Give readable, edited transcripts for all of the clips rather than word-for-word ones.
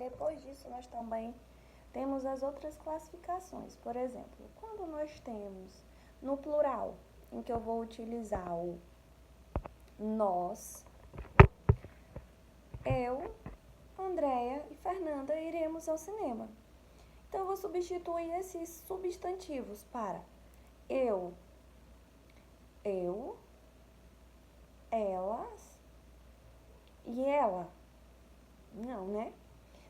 Depois disso, nós também temos as outras classificações. Por exemplo, quando nós temos no plural, em que eu vou utilizar o nós, eu, Andréia e Fernanda iremos ao cinema. Então, eu vou substituir esses substantivos para eu, elas e ela. Não, né?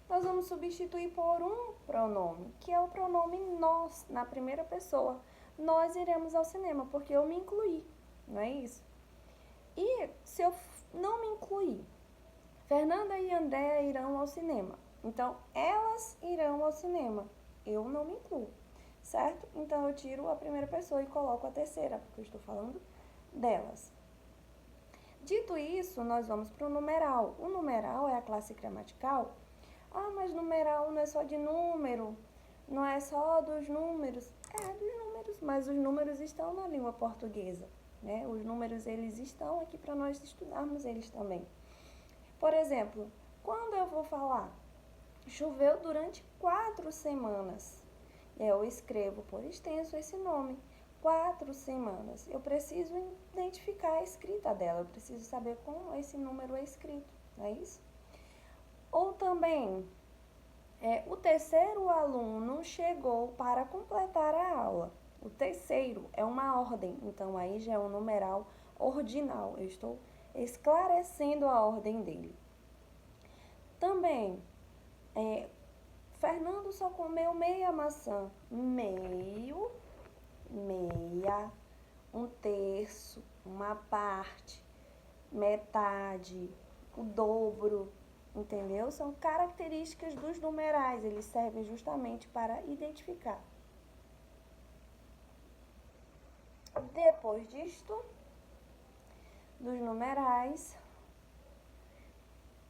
Nós vamos substituir por um pronome, que é o pronome nós, na primeira pessoa. Nós iremos ao cinema, porque eu me incluí, não é isso? E se eu não me incluir, Fernanda e Andréa irão ao cinema. Então, elas irão ao cinema. Eu não me incluo, certo? Então, eu tiro a primeira pessoa e coloco a terceira, porque eu estou falando delas. Dito isso, nós vamos para o numeral. O numeral é a classe gramatical. Ah, mas numeral não é só de número, não é só dos números. É dos números, mas os números estão na língua portuguesa, né? Os números, eles estão aqui para nós estudarmos eles também. Por exemplo, quando eu vou falar, choveu durante 4 semanas, eu escrevo por extenso esse nome, 4 semanas. Eu preciso identificar a escrita dela, eu preciso saber como esse número é escrito, não é isso? Ou também, o terceiro aluno chegou para completar a aula. O terceiro é uma ordem, então aí já é um numeral ordinal. Eu estou esclarecendo a ordem dele. Também, Fernando só comeu meia maçã. Meio, meia, um terço, uma parte, metade, o dobro, entendeu? São características dos numerais, eles servem justamente para identificar. Depois disto, dos numerais,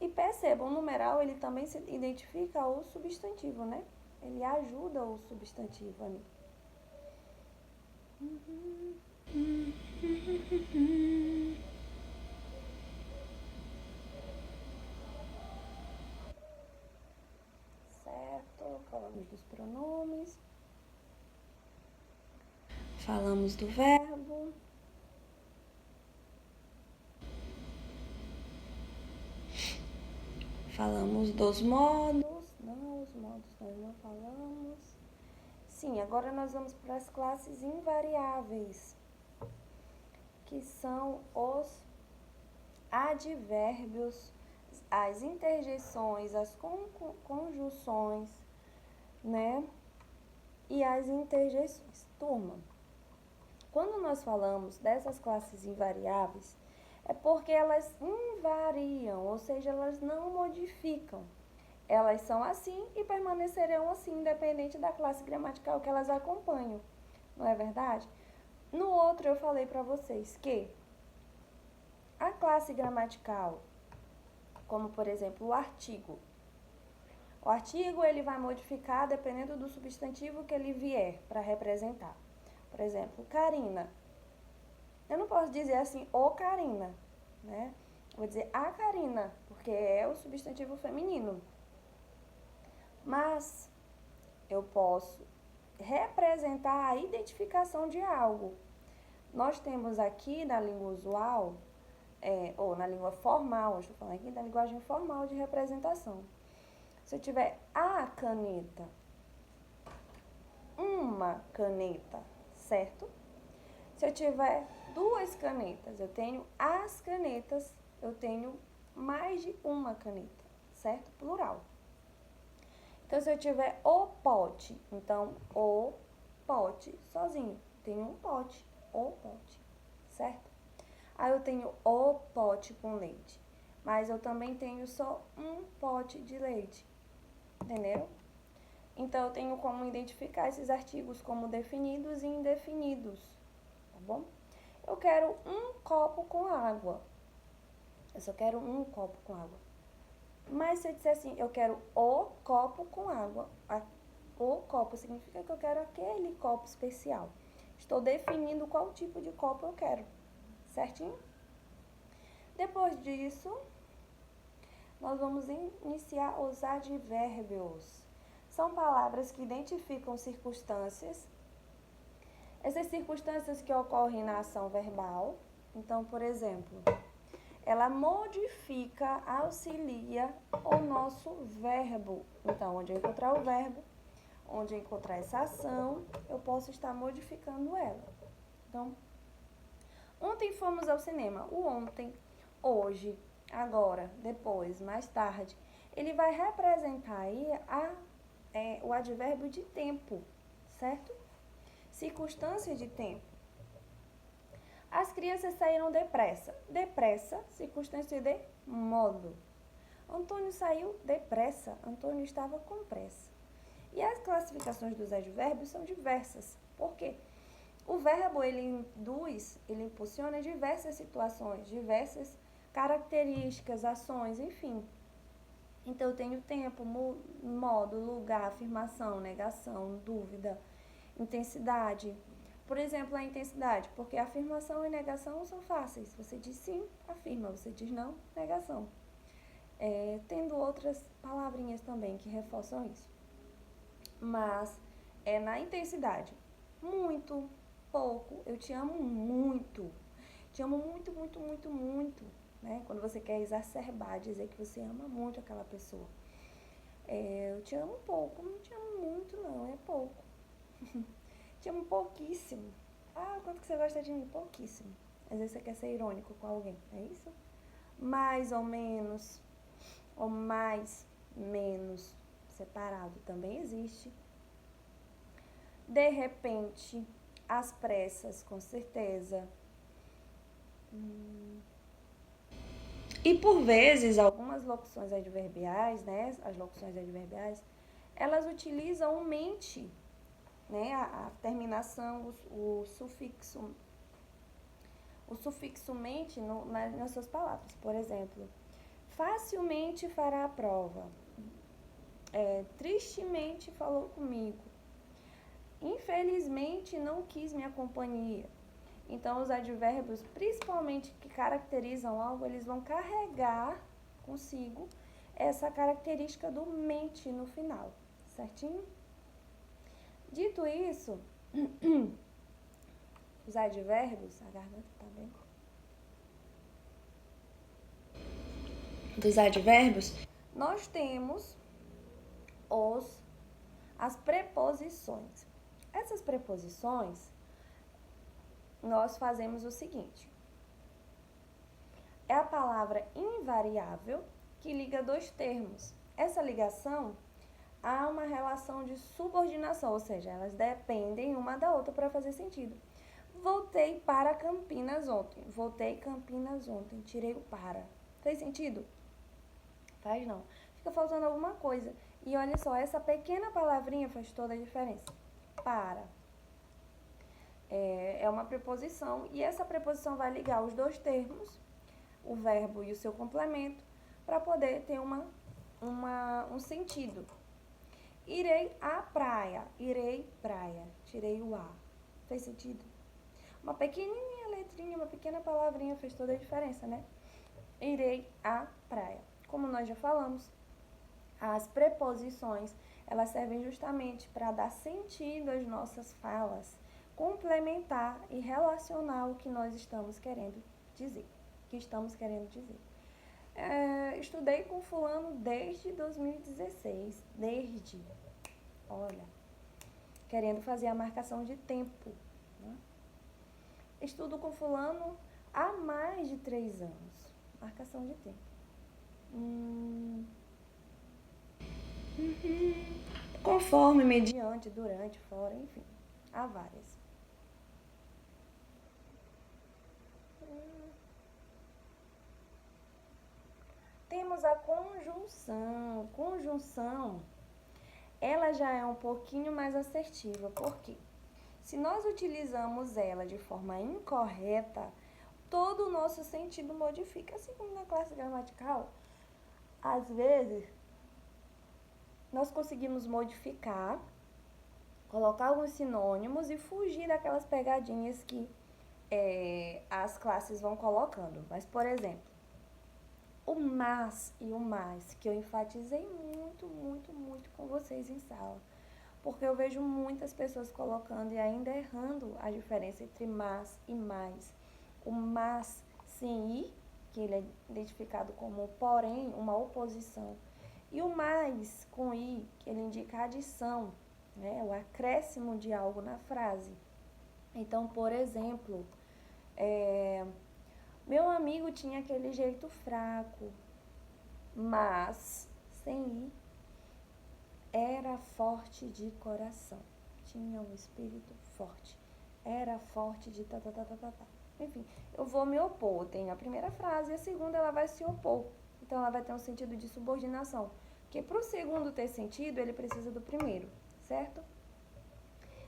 e percebam, o numeral, ele também se identifica o substantivo, né? Ele ajuda o substantivo ali. Certo? Falamos dos pronomes. Falamos do verbo. Falamos dos modos. Não, os modos nós não falamos. Sim, agora nós vamos para as classes invariáveis, que são os advérbios, as interjeições, as conjunções, né? E as interjeições. Turma, quando nós falamos dessas classes invariáveis, é porque elas invariam, ou seja, elas não modificam. Elas são assim e permanecerão assim, independente da classe gramatical que elas acompanham. Não é verdade? No outro eu falei para vocês que a classe gramatical, como por exemplo o artigo ele vai modificar dependendo do substantivo que ele vier para representar. Por exemplo, Karina. Eu não posso dizer assim, o Karina, né? Vou dizer a Karina, porque é o substantivo feminino. Mas eu posso representar a identificação de algo. Nós temos aqui na língua usual, ou na língua formal, estou falando aqui da linguagem formal de representação. Se eu tiver a caneta, uma caneta, certo? Se eu tiver duas canetas, eu tenho as canetas, eu tenho mais de uma caneta, certo? Plural. Então, se eu tiver o pote, então, o pote sozinho, tenho um pote, o pote, certo? Aí eu tenho o pote com leite, mas eu também tenho só um pote de leite, entendeu? Então, eu tenho como identificar esses artigos como definidos e indefinidos, tá bom? Eu quero um copo com água, eu só quero um copo com água. Mas se eu disser assim, eu quero o copo com água, o copo significa que eu quero aquele copo especial. Estou definindo qual tipo de copo eu quero, certinho? Depois disso, nós vamos iniciar os advérbios. São palavras que identificam circunstâncias. Essas circunstâncias que ocorrem na ação verbal. Então, por exemplo, ela modifica, auxilia o nosso verbo. Então, onde eu encontrar o verbo, onde eu encontrar essa ação, eu posso estar modificando ela. Então, ontem fomos ao cinema. O ontem, hoje, agora, depois, mais tarde, ele vai representar aí o advérbio de tempo, certo? Circunstância de tempo. As crianças saíram depressa. Depressa, circunstância de modo. Antônio saiu depressa. Antônio estava com pressa. E as classificações dos advérbios são diversas. Por quê? O verbo, ele induz, ele impulsiona diversas situações, diversas características, ações, enfim. Então, eu tenho tempo, modo, lugar, afirmação, negação, dúvida, intensidade. Por exemplo, a intensidade, porque afirmação e negação são fáceis. Você diz sim, afirma. Você diz não, negação. Tendo outras palavrinhas também que reforçam isso. Mas é na intensidade. Muito, pouco, eu te amo muito. Te amo muito, muito, muito, muito. Né? Quando você quer exacerbar, dizer que você ama muito aquela pessoa. Eu te amo pouco, não te amo muito não, é pouco. Te amo pouquíssimo. Ah, quanto que você gosta de mim? Pouquíssimo. Às vezes você quer ser irônico com alguém, é isso? Mais ou menos, ou mais, menos, separado também existe. De repente, às pressas, com certeza. E por vezes, algumas locuções adverbiais, né, as locuções adverbiais, elas utilizam o mente, né, a terminação, o sufixo mente nas suas palavras. Por exemplo, facilmente fará a prova. Tristemente falou comigo. Infelizmente não quis minha companhia. Então, os advérbios, principalmente que caracterizam algo, eles vão carregar consigo essa característica do mente no final, certinho? Dito isso, os advérbios, a garganta tá bem? Dos advérbios, nós temos as preposições. Essas preposições, nós fazemos o seguinte. É a palavra invariável que liga dois termos. Essa ligação, há uma relação de subordinação, ou seja, elas dependem uma da outra para fazer sentido. Voltei para Campinas ontem. Voltei Campinas ontem. Tirei o para. Fez sentido? Faz não. Fica faltando alguma coisa. E olha só, essa pequena palavrinha faz toda a diferença. Para. É uma preposição. E essa preposição vai ligar os dois termos, o verbo e o seu complemento, para poder ter um sentido. Irei à praia. Irei praia. Tirei o a. Fez sentido? Uma pequenininha letrinha, uma pequena palavrinha fez toda a diferença, né? Irei à praia. Como nós já falamos, as preposições, elas servem justamente para dar sentido às nossas falas, complementar e relacionar o que nós estamos querendo dizer. Estudei com fulano desde 2016. Olha, querendo fazer a marcação de tempo. Né? Estudo com fulano há mais de 3 anos. Marcação de tempo. Conforme, mediante, durante, fora, enfim. Há várias. Temos a conjunção. Conjunção, ela já é um pouquinho mais assertiva. Por quê? Se nós utilizamos ela de forma incorreta, todo o nosso sentido modifica. Assim como na classe gramatical, às vezes, nós conseguimos modificar, colocar alguns sinônimos e fugir daquelas pegadinhas que as classes vão colocando. Mas, por exemplo, O mas e o mais, que eu enfatizei muito, muito, muito com vocês em sala. Porque eu vejo muitas pessoas colocando e ainda errando a diferença entre mas e mais. O mas sem i, que ele é identificado como porém, uma oposição. E o mais com i, que ele indica a adição, né, o acréscimo de algo na frase. Então, por exemplo, meu amigo tinha aquele jeito fraco, mas sem i era forte de coração. Tinha um espírito forte. Era forte de tá. Enfim, eu vou me opor. Tem a primeira frase e a segunda ela vai se opor. Então ela vai ter um sentido de subordinação. Porque para o segundo ter sentido, ele precisa do primeiro, certo?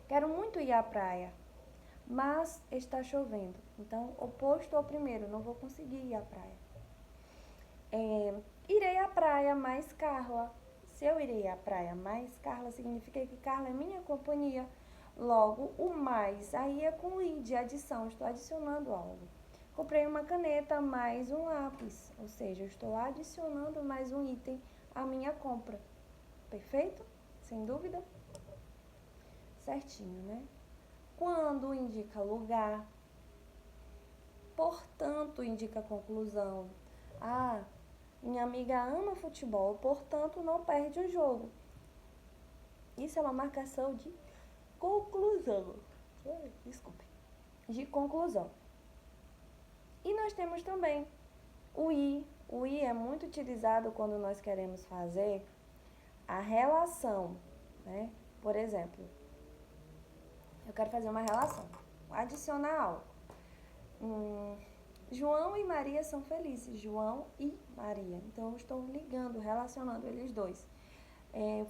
Quero muito ir à praia, mas está chovendo. Então, oposto ao primeiro, não vou conseguir ir à praia. Irei à praia mais Carla. Se eu irei à praia mais Carla, significa que Carla é minha companhia. Logo, o mais aí é com i de adição, estou adicionando algo. Comprei uma caneta mais um lápis, ou seja, eu estou adicionando mais um item à minha compra. Perfeito? Sem dúvida? Certinho, né? Quando indica lugar, portanto indica conclusão. Ah, minha amiga ama futebol, portanto não perde o jogo. Isso é uma marcação de conclusão. Desculpe. De conclusão. E nós temos também o i. O i é muito utilizado quando nós queremos fazer a relação, né? Por exemplo, eu quero fazer uma relação, adicionar algo. João e Maria são felizes. João e Maria. Então, eu estou ligando, relacionando eles dois.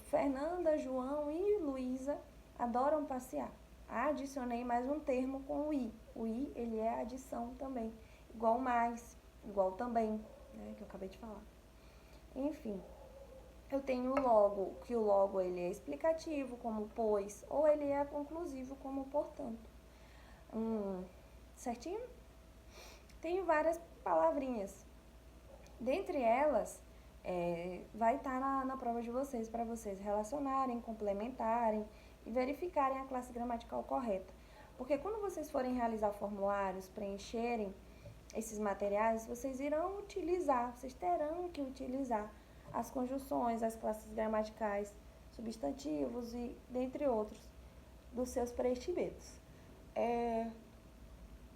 Fernanda, João e Luísa adoram passear. Adicionei mais um termo com o i. O i, ele é adição também. Igual mais, igual também, né, que eu acabei de falar. Enfim, eu tenho o logo, que o logo ele é explicativo, como pois, ou ele é conclusivo, como portanto. Certinho? Tenho várias palavrinhas. Dentre elas, vai estar na prova de vocês, para vocês relacionarem, complementarem e verificarem a classe gramatical correta. Porque quando vocês forem realizar formulários, preencherem esses materiais, vocês irão utilizar, vocês terão que utilizar as conjunções, as classes gramaticais, substantivos e dentre outros dos seus preenchimentos.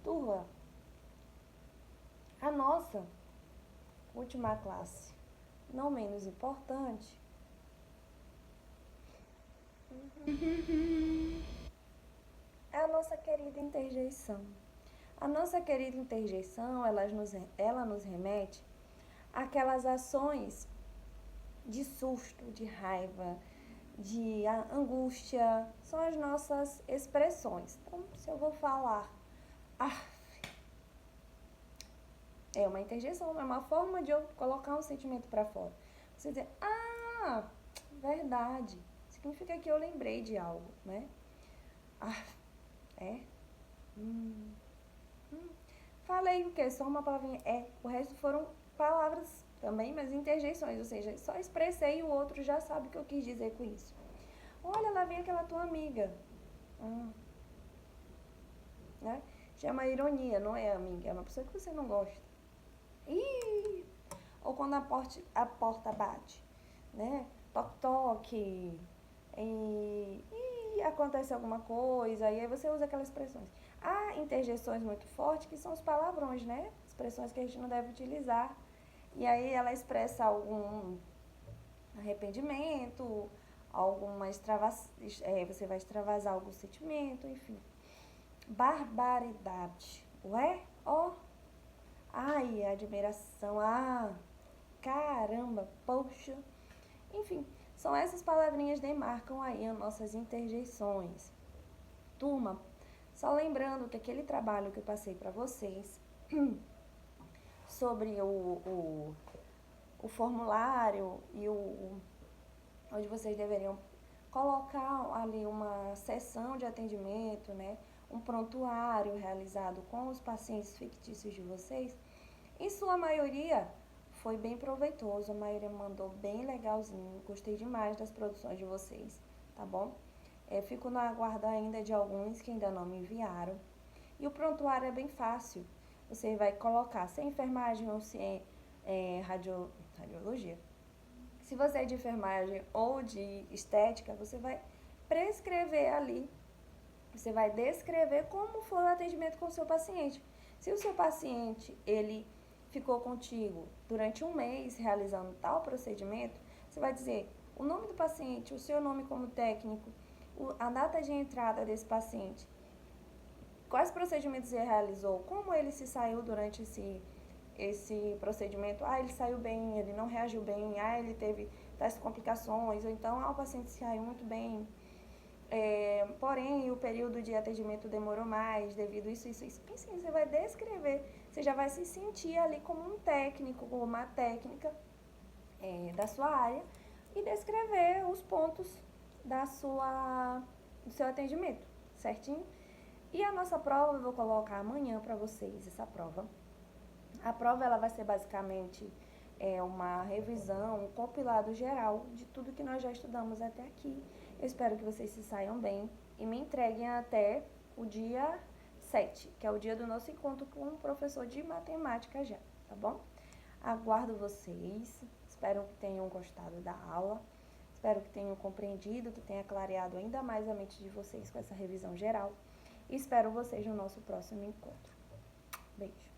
Turma, a nossa última classe, não menos importante, é a nossa querida interjeição. A nossa querida interjeição, ela nos remete àquelas ações de susto, de raiva, de angústia, são as nossas expressões. Então, se eu vou falar, é uma interjeição, é uma forma de eu colocar um sentimento para fora. Você dizer, verdade, significa que eu lembrei de algo, né? Falei o quê? Só uma palavrinha, o resto foram palavras também, mas interjeições, ou seja, só expressei e o outro já sabe o que eu quis dizer com isso. Olha, lá vem aquela tua amiga. Né? Já é uma ironia, não é amiga, é uma pessoa que você não gosta. Ou quando a porta bate, né? Toque, e acontece alguma coisa, e aí você usa aquelas expressões. Há interjeições muito fortes que são os palavrões, né? Expressões que a gente não deve utilizar. E aí ela expressa algum arrependimento, você vai extravasar algum sentimento, enfim. Barbaridade, ué? Ai, admiração, caramba, poxa. Enfim, são essas palavrinhas que demarcam aí as nossas interjeições. Turma, só lembrando que aquele trabalho que eu passei para vocês sobre o formulário e onde vocês deveriam colocar ali uma sessão de atendimento, né? Um prontuário realizado com os pacientes fictícios de vocês, em sua maioria foi bem proveitoso, a maioria mandou bem legalzinho, gostei demais das produções de vocês, tá bom? Fico na aguarda ainda de alguns que ainda não me enviaram. E o prontuário é bem fácil, você vai colocar se é enfermagem ou se é radiologia. Se você é de enfermagem ou de estética, você vai prescrever ali, você vai descrever como foi o atendimento com o seu paciente. Se o seu paciente, ele ficou contigo durante um mês realizando tal procedimento, você vai dizer o nome do paciente, o seu nome como técnico, a data de entrada desse paciente, quais procedimentos ele realizou, como ele se saiu durante esse procedimento. Ele saiu bem, ele não reagiu bem, ele teve tais complicações, ou então, o paciente saiu muito bem, porém o período de atendimento demorou mais devido a isso. Enfim, você vai descrever, você já vai se sentir ali como um técnico, como uma técnica da sua área e descrever os pontos do seu atendimento, certinho? E a nossa prova, eu vou colocar amanhã para vocês essa prova. A prova ela vai ser basicamente uma revisão, um compilado geral de tudo que nós já estudamos até aqui. Eu espero que vocês se saiam bem e me entreguem até o dia 7, que é o dia do nosso encontro com um professor de matemática já, tá bom? Aguardo vocês, espero que tenham gostado da aula, espero que tenham compreendido, que tenha clareado ainda mais a mente de vocês com essa revisão geral. E espero vocês no nosso próximo encontro. Beijo!